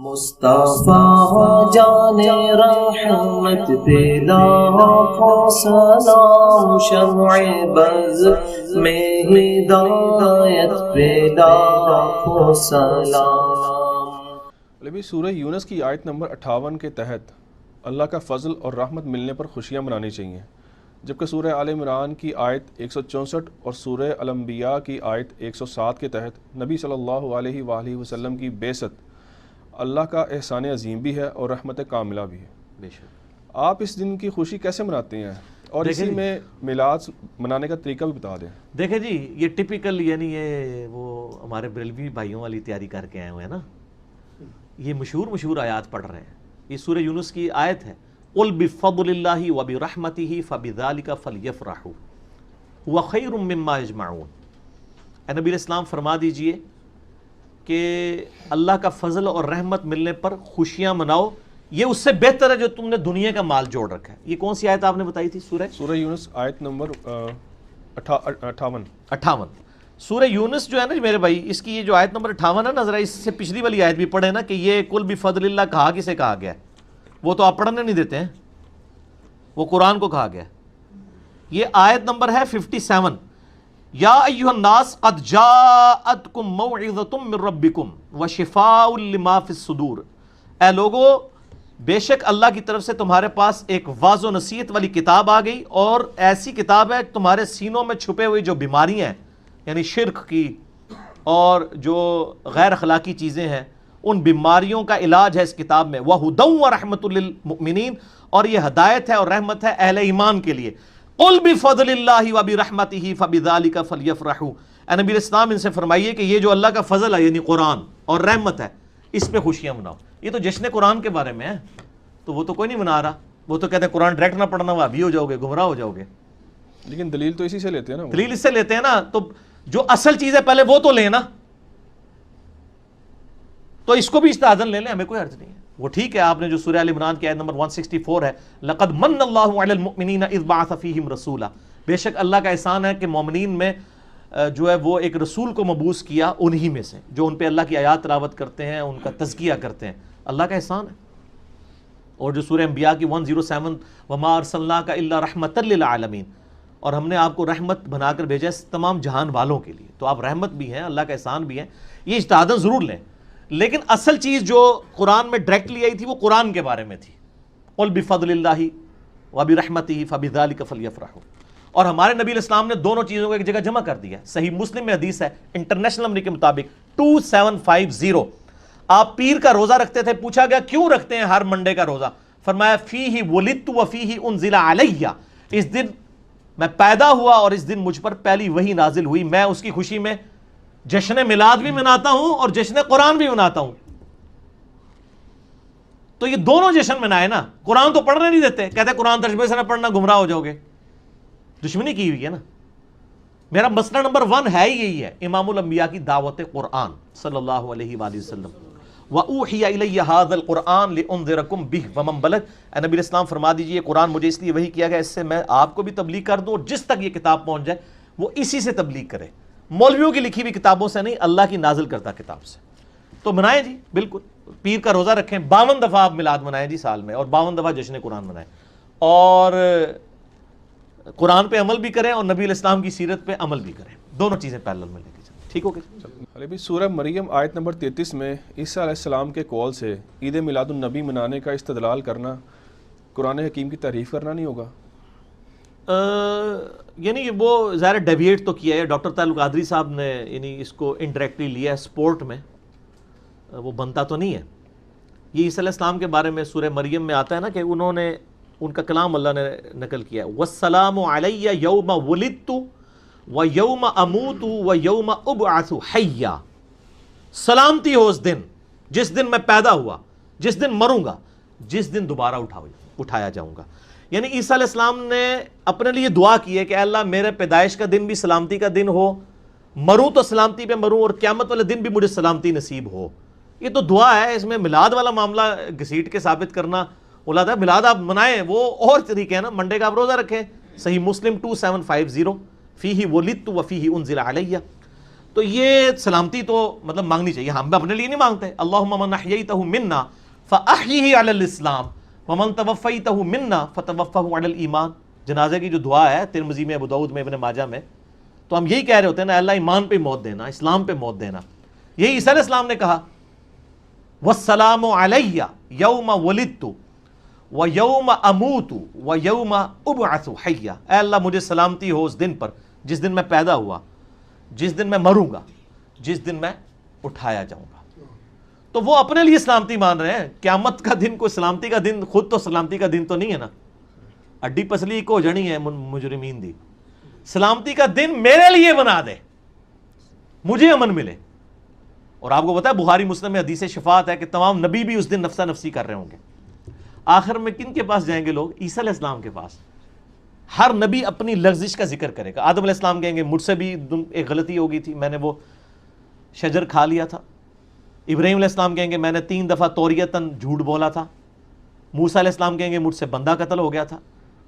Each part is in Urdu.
مصطفیٰ جان رحمت پہ لاکھوں سلام، شمع بز میں ہدایت پہ لاکھوں سلام۔ ابھی سورہ یونس کی آیت نمبر 58 کے تحت اللہ کا فضل اور رحمت ملنے پر خوشیاں منانی چاہیے، جبکہ سورہ آل عمران کی آیت 164 اور سورہ الانبیاء کی آیت 107 کے تحت نبی صلی اللہ علیہ وآلہ وسلم کی بعثت اللہ کا احسان عظیم بھی ہے اور رحمت کاملہ بھی ہے۔ بے شک آپ اس دن کی خوشی کیسے مناتے ہیں اور اسی میں میلاد منانے کا طریقہ بھی بتا دیں۔ دیکھیں جی، یہ ٹپیکل یعنی یہ وہ ہمارے بریلوی بھائیوں والی تیاری کر کے آئے ہوئے ہیں نا، یہ مشہور آیات پڑھ رہے ہیں۔ یہ سورہ یونس کی آیت ہے، قُلْ بِفَضْلِ اللَّهِ وَبِرَحْمَتِهِ فَبِذَلِكَ فَلْيَفْرَحُوا هُوَ خَيْرٌ مِّمَّا يَجْمَعُونَ۔ اے نبی اسلام فرما دیجئے کہ اللہ کا فضل اور رحمت ملنے پر خوشیاں مناؤ، یہ اس سے بہتر ہے جو تم نے دنیا کا مال جوڑ رکھا ہے۔ یہ کون سی آیت آپ نے بتائی تھی؟ سورہ یونس آیت نمبر 58۔ سورہ یونس جو ہے نا میرے بھائی، اس کی یہ جو آیت نمبر 58 ہے نا، ذرا اس سے پچھلی والی آیت بھی پڑھیں نا، کہ یہ قُلْ بِفَضْلِ اللَّهِ کہا کسے کہا گیا ہے؟ وہ تو آپ پڑھنے نہیں دیتے ہیں، وہ قرآن کو کہا گیا ہے۔ یہ آیت نمبر ہے 57، یا ایھا الناس قد جاءتکم موعظۃ من ربکم وشفاء لما فی الصدور۔ اے لوگو، بے شک اللہ کی طرف سے تمہارے پاس ایک واضح و نصیحت والی کتاب آ گئی، اور ایسی کتاب ہے تمہارے سینوں میں چھپے ہوئی جو بیماریاں ہیں، یعنی شرک کی اور جو غیر اخلاقی چیزیں ہیں، ان بیماریوں کا علاج ہے اس کتاب میں۔ وَهُدًى وَرَحْمَةٌ لِّلْمُؤْمِنِينَ، اور یہ ہدایت ہے اور رحمت ہے اہل ایمان کے لیے۔ قُلْ بِفَضْلِ اللَّهِ وَبِرَحْمَتِهِ فَبِذَلِكَ فَلْيَفْرَحُوا۔ اے نبی اسلام، ان سے فرمائیے کہ یہ جو اللہ کا فضل ہے یعنی قرآن اور رحمت ہے، اس پہ خوشیاں مناؤ۔ یہ تو جشن قرآن کے بارے میں ہے، تو وہ تو کوئی نہیں منا رہا، وہ تو کہتے ہیں قرآن ڈائریکٹ نہ پڑھنا، وہابی ہو جاؤ گے، گمراہ ہو جاؤ گے۔ لیکن دلیل تو اسی سے لیتے ہیں نا، دلیل اس سے لیتے ہیں نا، تو جو اصل چیز ہے پہلے وہ تو لیں نا، تو اس کو بھی اجتہاداً لے لیں، ہمیں کوئی حرج نہیں ہے۔ وہ ٹھیک ہے، آپ نے جو سورہ آل عمران کی آیت نمبر 164 ہے، لَقَدْ مَنَّ اللَّهُ عَلَى الْمُؤْمِنِينَ إِذْ بَعَثَ فِيهِمْ رَسُولًا، بے شک اللہ کا احسان ہے کہ مومنین میں جو ہے وہ ایک رسول کو مبعوث کیا انہی میں سے، جو ان پہ اللہ کی آیات تلاوت کرتے ہیں، ان کا تزکیہ کرتے ہیں۔ اللہ کا احسان ہے۔ اور جو سورہ انبیاء کی 107، وَمَا أَرْسَلْنَاكَ إِلَّا رَحْمَةً لِّلْعَالَمِينَ، اور ہم نے آپ کو رحمت بنا کر بھیجا ہے تمام جہان والوں کے لیے، تو آپ رحمت بھی ہیں، اللہ کا احسان بھی ہیں۔ یہ اجتہاداً ضرور لیں، لیکن اصل چیز جو قرآن میں ڈائریکٹلی آئی تھی وہ قرآن کے بارے میں تھی، قُلْ بِفَضْلِ اللَّهِ وَبِرَحْمَتِهِ فَبِذَلِكَ فَلْيَفْرَحُوا۔ اور ہمارے نبی علیہ السلام نے دونوں چیزوں کو ایک جگہ جمع کر دیا۔ صحیح مسلم میں حدیث ہے، انٹرنیشنل نمبر کے مطابق 2750، آپ پیر کا روزہ رکھتے تھے، پوچھا گیا کیوں رکھتے ہیں ہر منڈے کا روزہ؟ فرمایا فیہ ولدت وفیہ انزل علیہ، اس دن میں پیدا ہوا اور اس دن مجھ پر پہلی وحی نازل ہوئی، میں اس کی خوشی میں جشن میلاد بھی مناتا ہوں اور جشن قرآن بھی مناتا ہوں۔ تو یہ دونوں جشن منائے نا، قرآن تو پڑھنے نہیں دیتے، کہتے ہیں قرآن ترجمے سے نہ پڑھنا گمراہ ہو جاؤ گے، دشمنی کی ہوئی ہے نا۔ میرا مسئلہ نمبر 1 ہے ہی یہی ہے، امام الانبیاء کی دعوت قرآن صلی اللہ علیہ وآلہ وسلم۔ وَأُوحِيَ إِلَيَّ هَذَا الْقُرْآنُ لِأُنذِرَكُم بِهِ وَمَن بَلَغَ۔ اے نبی اسلام فرما دیجئے، قرآن مجھے اس لیے وحی کیا گیا، اس سے میں آپ کو بھی تبلیغ کر دوں، اور جس تک یہ کتاب پہنچ جائے وہ اسی سے تبلیغ کرے، مولویوں کی لکھی ہوئی کتابوں سے نہیں، اللہ کی نازل کردہ کتاب سے۔ تو منائیں جی، بالکل پیر کا روزہ رکھیں، 52 دفعہ آپ میلاد منائیں جی سال میں، اور 52 دفعہ جشن قرآن منائیں، اور قرآن پہ عمل بھی کریں اور نبی علیہ السلام کی سیرت پہ عمل بھی کریں، دونوں چیزیں پیرلل میں لے کے چلیں، ٹھیک ہو گیا؟ ابھی سورہ مریم آیت نمبر 33 میں عیسیٰ علیہ السلام کے قول سے عید میلاد النبی منانے کا استدلال کرنا قرآن حکیم کی تعریف کرنا نہیں ہوگا؟ یعنی وہ ظاہر ڈیویٹ تو کیا ہے، ڈاکٹر طاہر القادری صاحب نے یعنی اس کو انڈائریکٹلی لیا ہے، سپورٹ میں وہ بنتا تو نہیں ہے۔ یہ عیسیٰ علیہ السلام کے بارے میں سورہ مریم میں آتا ہے نا کہ انہوں نے، ان کا کلام اللہ نے نقل کیا ہے، وَالسَّلَامُ عَلَيَّ يَوْمَ وُلِدتُّ وَيَوْمَ أَمُوتُ وَيَوْمَ أُبْعَثُ حَيًّا۔ سلامتی ہو اس دن جس دن میں پیدا ہوا، جس دن مروں گا، جس دن دوبارہ اٹھایا جاؤں گا۔ یعنی عیسیٰ علیہ السلام نے اپنے لیے دعا کی ہے کہ اے اللہ میرے پیدائش کا دن بھی سلامتی کا دن ہو، مروں تو سلامتی پہ مروں، اور قیامت والے دن بھی مجھے سلامتی نصیب ہو۔ یہ تو دعا ہے، اس میں میلاد والا معاملہ گھسیٹ کے ثابت کرنا اولاد ہے۔ میلاد آپ منائیں، وہ اور طریقے ہیں نا، منڈے کا آپ روزہ رکھیں، صحیح مسلم 2750، فیہ ولدت وفیہ انزل علیہ۔ تو یہ سلامتی تو مطلب مانگنی چاہیے. ہم اپنے لیے نہیں مانگتے. اللہم من احییتہ منا فاحیہ علی الاسلام ومن توفیتہ منا فتوفہ علی الایمان. جنازے کی جو دعا ہے ترمذی میں، ابو داؤد میں، ابن ماجہ میں، تو ہم یہی کہہ رہے ہوتے ہیں نا، اللہ ایمان پہ موت دینا، اسلام پہ موت دینا. یہی عیسیٰ علیہ السلام نے کہا والسلام علی یوم ولدت ویوم اموت ویوم ابعث حیا. اے اللہ مجھے سلامتی ہو اس دن پر جس دن میں پیدا ہوا، جس دن میں مروں گا، جس دن میں اٹھایا جاؤں گا. تو وہ اپنے لیے سلامتی مان رہے ہیں. قیامت کا دن کوئی سلامتی کا دن، خود تو سلامتی کا دن تو نہیں ہے نا. اڈی پسلی کو جڑی ہے مجرمین دی. سلامتی کا دن میرے لیے بنا دے، مجھے امن ملے. اور آپ کو پتا ہے بخاری مسلم میں حدیث شفاعت ہے کہ تمام نبی بھی اس دن نفسا نفسی کر رہے ہوں گے. آخر میں کن کے پاس جائیں گے لوگ؟ عیسیٰ علیہ السلام کے پاس. ہر نبی اپنی لغزش کا ذکر کرے گا. آدم علیہ السلام کہیں گے مجھ سے بھی ایک غلطی ہو گئی تھی، میں نے وہ شجر کھا لیا تھا. ابراہیم علیہ السلام کہیں گے میں نے 3 دفعہ توریتاً جھوٹ بولا تھا. موسیٰ علیہ السلام کہیں گے مجھ سے بندہ قتل ہو گیا تھا.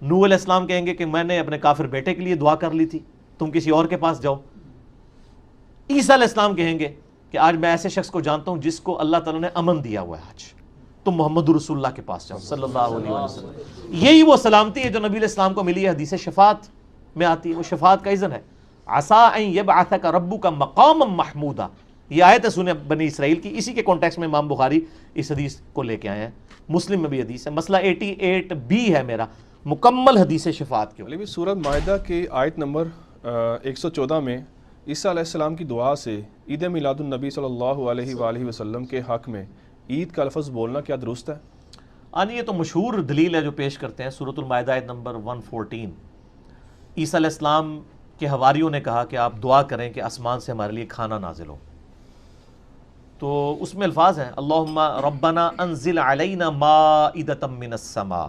نوح علیہ السلام کہیں گے کہ میں نے اپنے کافر بیٹے کے لیے دعا کر لی تھی، تم کسی اور کے پاس جاؤ. عیسیٰ علیہ السلام کہیں گے کہ آج میں ایسے شخص کو جانتا ہوں جس کو اللہ تعالیٰ نے امن دیا ہوا ہے، آج تم محمد رسول اللہ کے پاس جاؤ صلی اللہ علیہ وسلم. یہی وہ سلامتی ہے جو نبی علیہ السلام کو ملی ہے، حدیث شفاعت میں آتی ہے. وہ شفاعت کا اذن ہے. عسیٰ ان یبعثک ربک مقاما محمودا. یہ آیت ہے سورہ بنی اسرائیل کی. اسی کے کانٹیکسٹ میں امام بخاری اس حدیث کو لے کے آئے ہیں. مسلم میں بھی حدیث ہے. مسئلہ 88B ہے میرا، مکمل حدیث شفاعت کے. علی سورۃ مائدہ کی آیت نمبر 114 میں عیسیٰ علیہ السلام کی دعا سے عید میلاد النبی صلی اللہ علیہ وآلہ وسلم کے حق میں عید کا لفظ بولنا کیا درست ہے؟ یہ تو مشہور دلیل ہے جو پیش کرتے ہیں. سورۃ المائدہ آیت نمبر 114. عیسیٰ علیہ السلام کے حواریوں نے کہا کہ آپ دعا کریں کہ آسمان سے ہمارے لیے کھانا نازل ہو. تو اس میں الفاظ ہیں اللہم ربنا انزل علینا مائدۃ من السماء.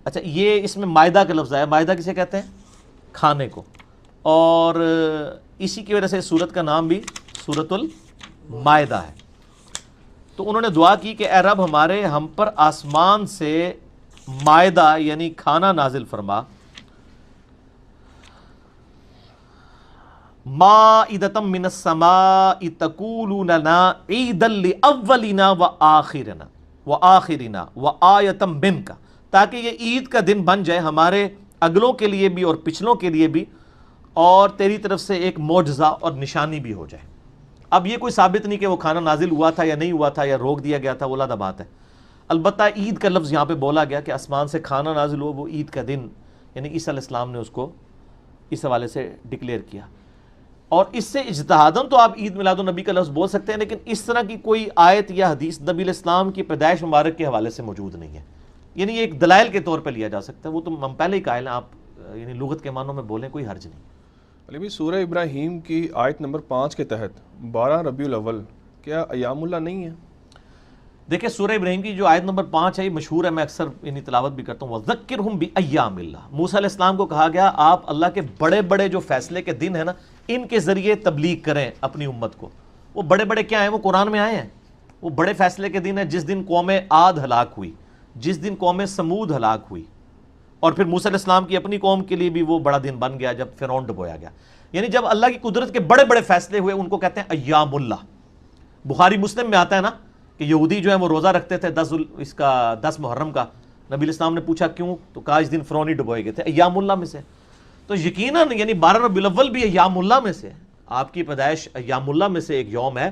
اچھا یہ اس میں مائدہ کا لفظ ہے. مائدہ کسے کہتے ہیں؟ کھانے کو. اور اسی کی وجہ سے سورت کا نام بھی سورۃ المائدہ ہے. تو انہوں نے دعا کی کہ اے رب ہمارے ہم پر آسمان سے مائدہ یعنی کھانا نازل فرما. مائدۃ من السماء تکون لنا عیدا لاولنا وآخرنا وآیۃ منک. تاکہ یہ عید کا دن بن جائے ہمارے اگلوں کے لیے بھی اور پچھلوں کے لیے بھی، اور تیری طرف سے ایک معجزہ اور نشانی بھی ہو جائے. اب یہ کوئی ثابت نہیں کہ وہ کھانا نازل ہوا تھا یا نہیں ہوا تھا یا روک دیا گیا تھا، وہ علیحدہ بات ہے. البتہ عید کا لفظ یہاں پہ بولا گیا کہ آسمان سے کھانا نازل ہو، وہ عید کا دن یعنی عیسیٰ علیہ السلام نے اس کو اس حوالے سے ڈکلیئر کیا. اور اس سے اجتہاداً تو آپ عید میلاد النبی کا لفظ بول سکتے ہیں، لیکن اس طرح کی کوئی آیت یا حدیث نبی علیہ السلام کی پیدائش مبارک کے حوالے سے موجود نہیں ہے. یعنی یہ ایک دلائل کے طور پہ لیا جا سکتا ہے. وہ تو ہم پہلے ہی قائل ہیں، آپ یعنی لغت کے معنوں میں بولیں کوئی حرج نہیں. علی بھی سورہ ابراہیم کی آیت نمبر 5 کے تحت 12 ربیع الاول کیا ایام اللہ نہیں ہے؟ دیکھیں سورہ ابراہیم کی جو آیت نمبر 5 ہے یہ مشہور ہے، میں اکثر یعنی تلاوت بھی کرتا ہوں. وَذَكِّرْهُمْ بِأَيَّامِ اللَّهِ. موسیٰ علیہ السلام کو کہا گیا آپ اللہ کے بڑے بڑے جو فیصلے کے دن ہیں نا، ان کے ذریعے تبلیغ کریں اپنی امت کو. وہ بڑے بڑے کیا ہیں؟ وہ قرآن میں آئے ہیں. وہ بڑے فیصلے کے دن ہیں جس دن قوم عاد ہلاک ہوئی، جس دن قوم سمود ہلاک ہوئی، اور پھر موسیٰ علیہ السلام کی اپنی قوم کے لیے بھی وہ بڑا دن بن گیا جب فرعون ڈبویا گیا. یعنی جب اللہ کی قدرت کے بڑے بڑے فیصلے ہوئے ان کو کہتے ہیں ایام اللہ. بخاری مسلم میں آتا ہے نا کہ یہودی جو ہیں وہ روزہ رکھتے تھے 10 محرم کا. نبی علیہ السلام نے پوچھا کیوں؟ تو کہا اس دن فرعون ہی ڈبوئے گئے تھے. ایام اللہ میں سے. تو یقیناً یعنی 12 ربیع الاول بھی ایام اللہ میں سے، آپ کی پیدائش ایام اللہ میں سے ایک یوم ہے،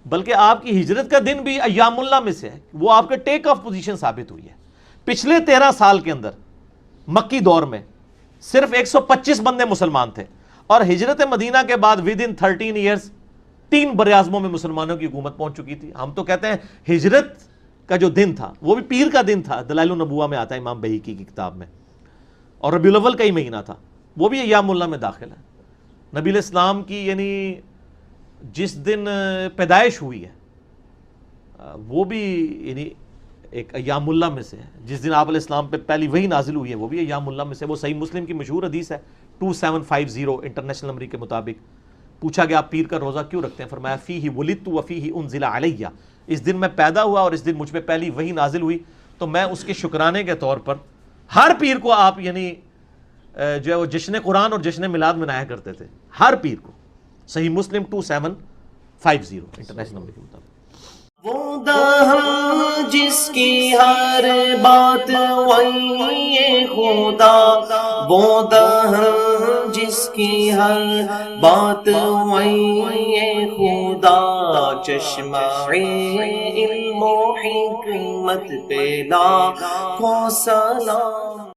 بلکہ آپ کی ہجرت کا دن بھی ایام اللہ میں سے ہے. وہ آپ کے ٹیک آف پوزیشن ثابت ہوئی ہے. پچھلے 13 سال کے اندر مکی دور میں صرف 125 بندے مسلمان تھے، اور ہجرت مدینہ کے بعد ود ان 13 ایئرز 3 براعظموں میں مسلمانوں کی حکومت پہنچ چکی تھی. ہم تو کہتے ہیں ہجرت کا جو دن تھا وہ بھی پیر کا دن تھا. دلائل النبوہ میں آتا ہے امام بہیقی کی کتاب میں. اور ربیع الاول کا ہی مہینہ تھا، وہ بھی ایام اللہ میں داخل ہے. نبی علیہ السلام کی یعنی جس دن پیدائش ہوئی ہے وہ بھی یعنی ایک ایام اللہ میں سے ہے. جس دن آپ علیہ السلام پہ پہلی وحی نازل ہوئی ہے وہ بھی ایام اللہ میں سے. وہ صحیح مسلم کی مشہور حدیث ہے 2750 انٹرنیشنل نمبر کے مطابق. پوچھا گیا آپ پیر کا روزہ کیوں رکھتے ہیں؟ فرمایا فیہ ولدت وفیہ انزل علیہ. اس دن میں پیدا ہوا اور اس دن مجھ پہ پہلی وحی نازل ہوئی، تو میں اس کے شکرانے کے طور پر ہر پیر کو آپ یعنی جو ہے وہ جشن قرآن اور جشن میلاد منایا کرتے تھے. ہر پیر کو صحیح مسلم 2750 انٹرنیشنل نمبر کے مطابق. وہ دہم جس کی ہر بات وہی خدا، وہ دہم جس کی ہر بات وہی خدا، چشمہ علم و حکمت پہ لاکھوں سلام.